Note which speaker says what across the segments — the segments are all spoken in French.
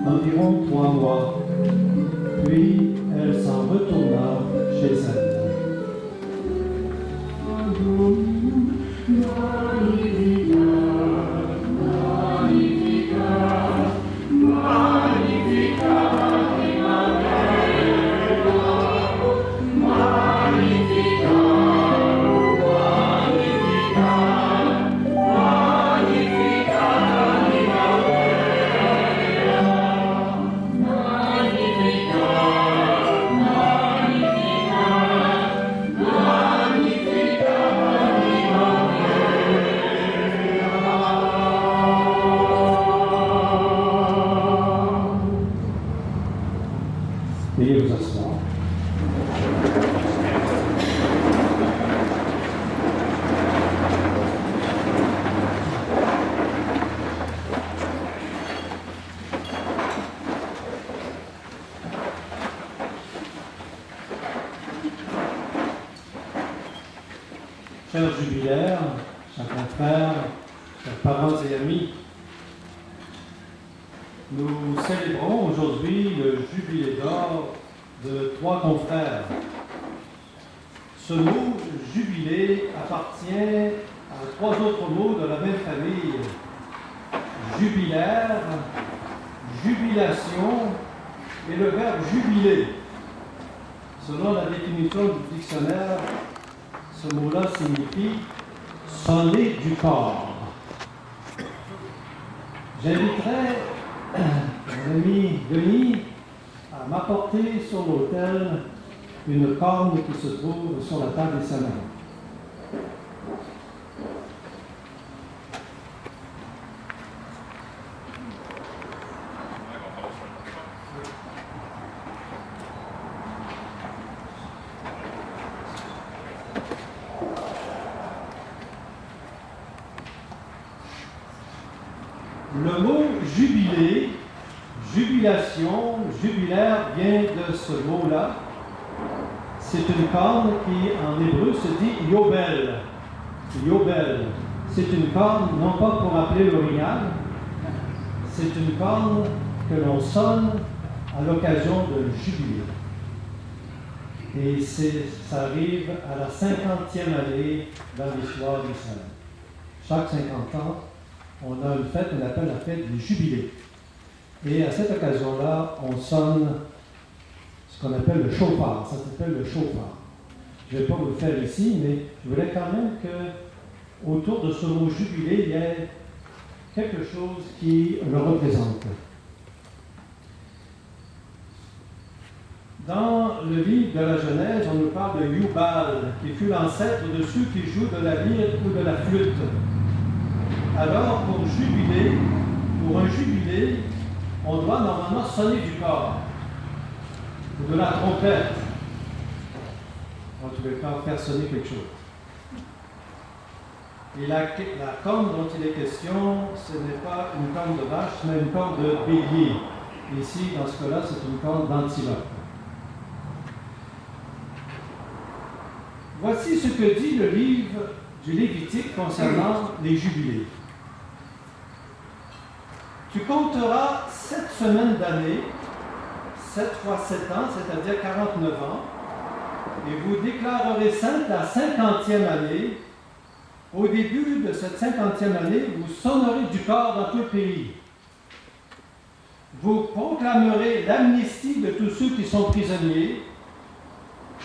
Speaker 1: environ 3 mois. Puis elle s'en retourna chez elle. Veuillez vous asseoir. Chers jubilaires, chers confrères, chers parents et amis, nous célébrons aujourd'hui le jubilé d'or de 3 confrères. Ce mot jubilé appartient à 3 autres mots de la même famille: jubilaire, jubilation et le verbe jubiler. Selon la définition du dictionnaire, ce mot-là signifie sonner du corps. J'inviterai mon ami Denis à m'apporter sur l'autel une corne qui se trouve sur la table des salons. Le mot jubilé, jubilation, jubilaire vient de ce mot-là. C'est une corne qui, en hébreu, se dit yobel. Yobel. C'est une corne, non pas pour appeler l'orignal, c'est une corne que l'on sonne à l'occasion de jubilé. Et ça arrive à la 50e année dans l'histoire d'Israël. Chaque 50 ans, on a une fête qu'on appelle la fête du jubilé. Et à cette occasion-là, on sonne ce qu'on appelle le chauffard. Ça s'appelle le chauffard. Je ne vais pas vous le faire ici, mais je voulais quand même qu'autour de ce mot jubilé, il y ait quelque chose qui le représente. Dans le livre de la Genèse, on nous parle de Yubal, qui fut l'ancêtre de ceux qui jouent de la lyre ou de la flûte. Alors, pour un jubilé, on doit normalement sonner du corps, ou de la trompette. En tous les cas, faire sonner quelque chose. Et la corne dont il est question, ce n'est pas une corne de vache, mais une corne de bélier. Ici, dans ce cas-là, c'est une corne d'antilope. Voici ce que dit le livre du Lévitique concernant les jubilés. Tu compteras 7 semaines d'année, 7 fois 7 ans, c'est-à-dire 49 ans, et vous déclarerez sainte la 50e année. Au début de cette 50e année, vous sonnerez du corps dans tout le pays. Vous proclamerez l'amnistie de tous ceux qui sont prisonniers.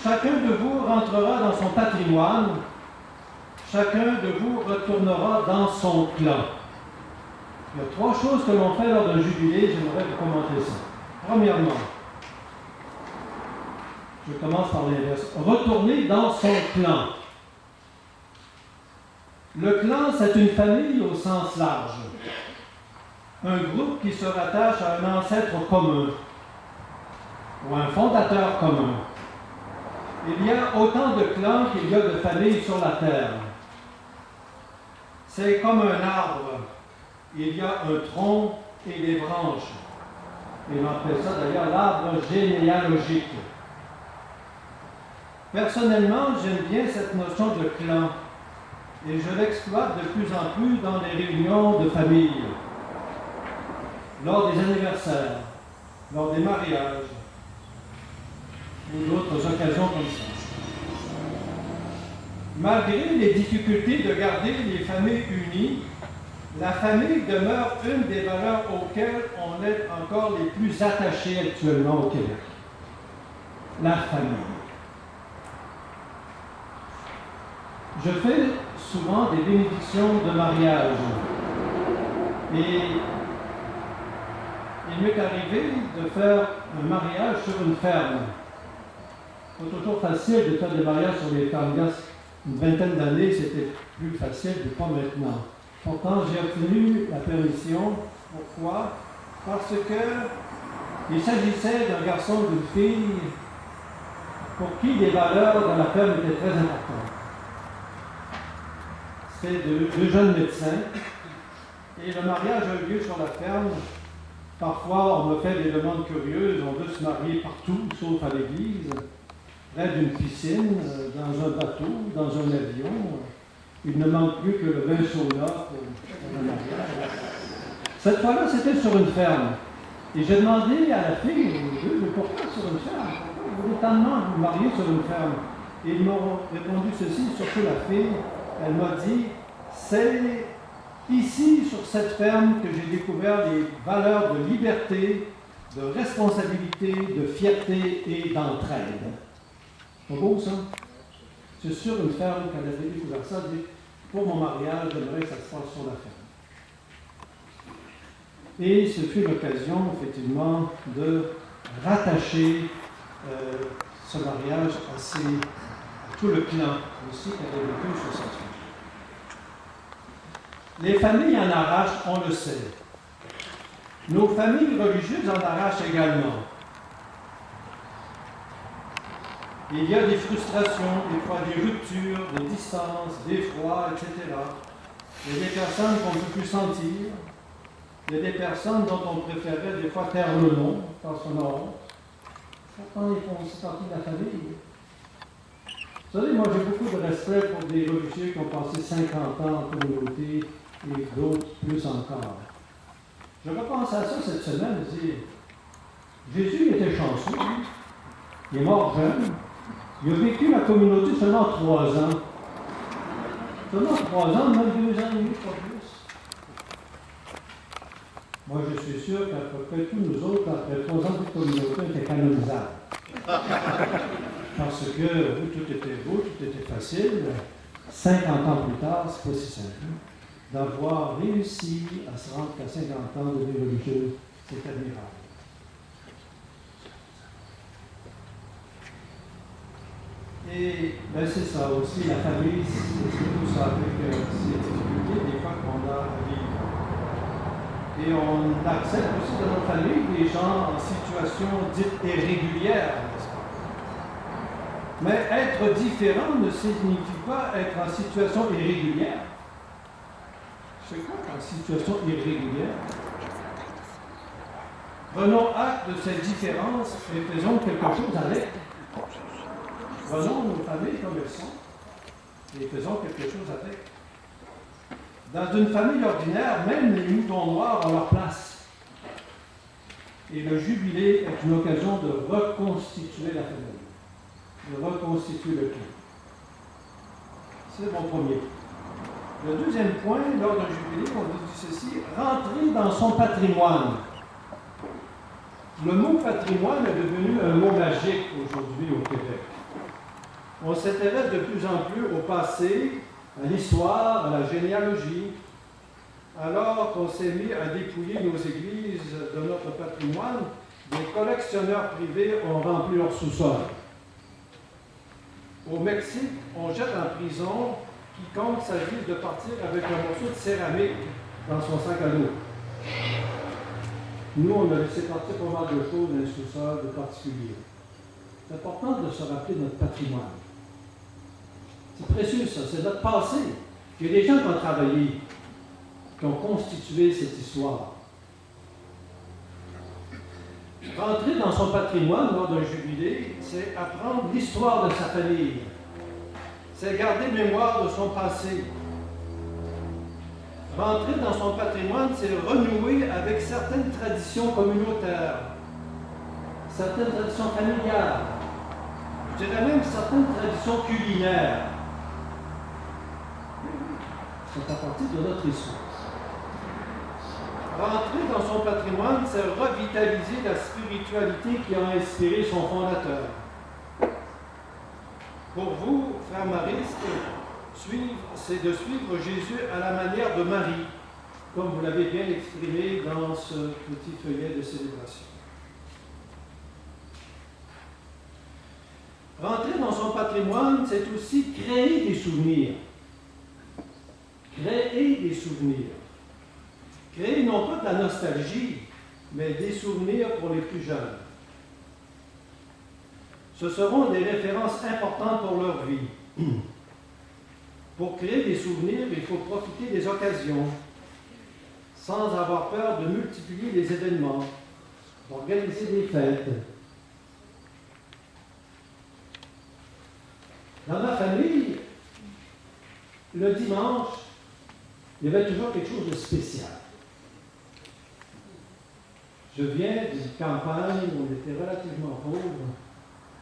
Speaker 1: Chacun de vous rentrera dans son patrimoine. Chacun de vous retournera dans son clan. Il y a 3 choses que l'on fait lors d'un jubilé, j'aimerais vous commenter ça. Premièrement, je commence par l'inverse. Retourner dans son clan. Le clan, c'est une famille au sens large. Un groupe qui se rattache à un ancêtre commun ou un fondateur commun. Il y a autant de clans qu'il y a de familles sur la terre. C'est comme un arbre. Il y a un tronc et des branches. Et on appelle ça d'ailleurs l'arbre généalogique. Personnellement, j'aime bien cette notion de clan et je l'exploite de plus en plus dans les réunions de famille. lors des anniversaires, lors des mariages ou d'autres occasions comme ça. Malgré les difficultés de garder les familles unies, la famille demeure une des valeurs auxquelles on est encore les plus attachés actuellement au Québec. La famille. Je fais souvent des bénédictions de mariage. Et il m'est arrivé de faire un mariage sur une ferme. C'est pas toujours facile de faire des mariages sur les fermes. Une vingtaine d'années, c'était plus facile, mais pas maintenant. Pourtant, j'ai obtenu la permission. Pourquoi? Parce que il s'agissait d'un garçon et d'une fille pour qui les valeurs dans la ferme étaient très importantes. C'était deux jeunes médecins. Et le mariage a eu lieu sur la ferme. Parfois, on me fait des demandes curieuses. On veut se marier partout, sauf à l'église, près d'une piscine, dans un bateau, dans un avion. Il ne manque plus que le vin sauna pour le mariage. Cette fois-là, c'était sur une ferme. Et j'ai demandé à la fille, mais pourquoi sur une ferme? Pourquoi vous voulez tellement vous marier sur une ferme? Et ils m'ont répondu ceci, surtout la fille. Elle m'a dit, c'est ici, sur cette ferme, que j'ai découvert les valeurs de liberté, de responsabilité, de fierté et d'entraide. C'est pas beau, ça? C'est sur une ferme qu'elle avait découvert ça. Elle dit, pour mon mariage, j'aimerais que ça se passe sur la ferme. Et ce fut l'occasion, effectivement, de rattacher ce mariage à tout le clan aussi qui avait vécu sur cette ferme. Les familles en arrachent, on le sait. Nos familles religieuses en arrachent également. Il y a des frustrations, des fois des ruptures, des distances, des froids, etc. Il y a des personnes qu'on ne peut plus sentir. Il y a des personnes dont on préférait des fois taire le nom parce qu'on a honte. Pourtant, ils font aussi partie de la famille. Vous savez, moi j'ai beaucoup de respect pour des religieux qui ont passé 50 ans en communauté et d'autres plus encore. Je repense à ça cette semaine et dis, Jésus était chanceux. Il est mort jeune. Il a vécu la communauté seulement 3 ans. Seulement 3 ans, même 2 ans et demi, pas plus. Moi, je suis sûr qu'à peu près tous nous autres, après 3 ans de communauté, on était canonisables. Parce que oui, tout était beau, tout était facile. 50 ans plus tard, c'est pas si simple. D'avoir réussi à se rendre qu'à 50 ans de vie religieuse, c'est admirable. Et ben, c'est ça aussi, la famille, c'est tout ça avec ces difficultés des fois qu'on a à vivre. Et on accepte aussi dans notre famille des gens en situation dite irrégulière, n'est-ce pas? Mais être différent ne signifie pas être en situation irrégulière. C'est quoi en situation irrégulière? Prenons acte de cette différence et faisons quelque chose avec. Prenons nos familles comme elles sont et faisons quelque chose avec. Dans une famille ordinaire, même les moutons noirs ont leur place. Et le jubilé est une occasion de reconstituer la famille, de reconstituer le clan. C'est mon premier. Le deuxième point, lors d'un jubilé, on dit ceci, rentrer dans son patrimoine. Le mot patrimoine est devenu un mot magique aujourd'hui au Québec. On s'intéresse de plus en plus au passé, à l'histoire, à la généalogie, alors qu'on s'est mis à dépouiller nos églises de notre patrimoine, des collectionneurs privés ont rempli leur sous-sol. Au Mexique, on jette en prison quiconque s'agisse de partir avec un morceau de céramique dans son sac à dos. Nous, on a laissé partir pas mal de choses dans les sous-sols de particulier. C'est important de se rappeler de notre patrimoine. C'est précieux, ça. C'est notre passé. Il y a des gens qui ont travaillé, qui ont constitué cette histoire. Rentrer dans son patrimoine lors d'un jubilé, c'est apprendre l'histoire de sa famille. C'est garder mémoire de son passé. Rentrer dans son patrimoine, c'est renouer avec certaines traditions communautaires, certaines traditions familiales, je dirais même certaines traditions culinaires. C'est à partir de notre histoire. Rentrer dans son patrimoine, c'est revitaliser la spiritualité qui a inspiré son fondateur. Pour vous, frères maristes, c'est de suivre Jésus à la manière de Marie, comme vous l'avez bien exprimé dans ce petit feuillet de célébration. Rentrer dans son patrimoine, c'est aussi créer des souvenirs. Créer des souvenirs. Créer non pas de la nostalgie, mais des souvenirs pour les plus jeunes. Ce seront des références importantes pour leur vie. Pour créer des souvenirs, il faut profiter des occasions, sans avoir peur de multiplier les événements, d'organiser des fêtes. Dans ma famille, le dimanche, il y avait toujours quelque chose de spécial. Je viens d'une campagne où on était relativement pauvre,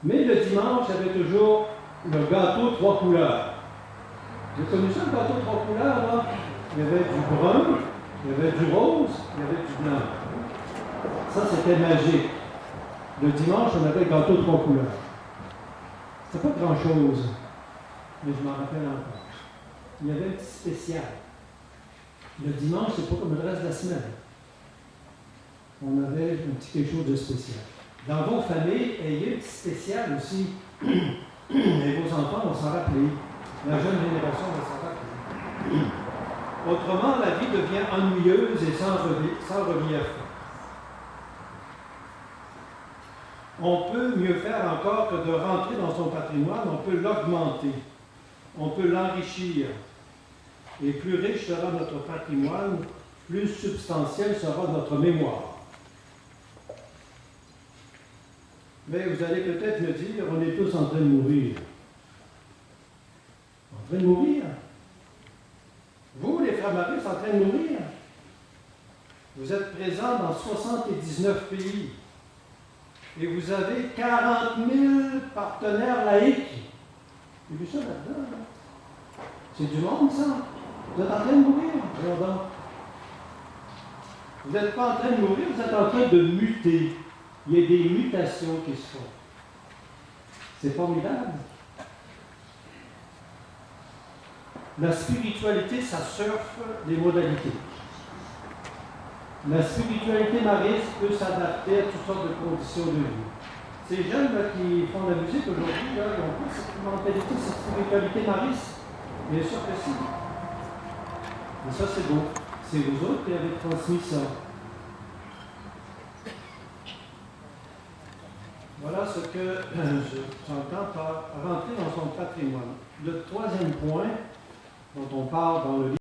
Speaker 1: mais le dimanche, il y avait toujours le gâteau 3 couleurs. Vous avez connu ça, le gâteau 3 couleurs, là? Il y avait du brun, il y avait du rose, il y avait du blanc. Ça, c'était magique. Le dimanche, on avait le gâteau 3 couleurs. C'était pas grand-chose, mais je m'en rappelle encore. Il y avait un petit spécial. Le dimanche, c'est pas comme le reste de la semaine. On avait un petit quelque chose de spécial. Dans vos familles, ayez un petit spécial aussi. Et vos enfants vont s'en rappeler. La jeune génération va s'en rappeler. Autrement, la vie devient ennuyeuse et sans relief. On peut mieux faire encore que de rentrer dans son patrimoine, on peut l'augmenter, on peut l'enrichir. Et plus riche sera notre patrimoine, plus substantielle sera notre mémoire. Mais vous allez peut-être me dire, on est tous en train de mourir. En train de mourir? Vous, les frères maristes, en train de mourir? Vous êtes présents dans 79 pays. Et vous avez 40 000 partenaires laïcs. Vous avez vu ça là-dedans? Là? C'est du monde, ça? Vous êtes en train de mourir? Vous n'êtes pas en train de mourir, vous êtes en train de muter. Il y a des mutations qui se font. C'est formidable. La spiritualité, ça surfe les modalités. La spiritualité mariste peut s'adapter à toutes sortes de conditions de vie. Ces jeunes là, qui font la musique aujourd'hui, là, ils n'ont pas cette mentalité, cette spiritualité mariste. Bien sûr que si. Mais ça, c'est beau. C'est vous autres qui avez transmis ça. Voilà ce que j'entends par rentrer dans son patrimoine. Le troisième point dont on parle dans le livre,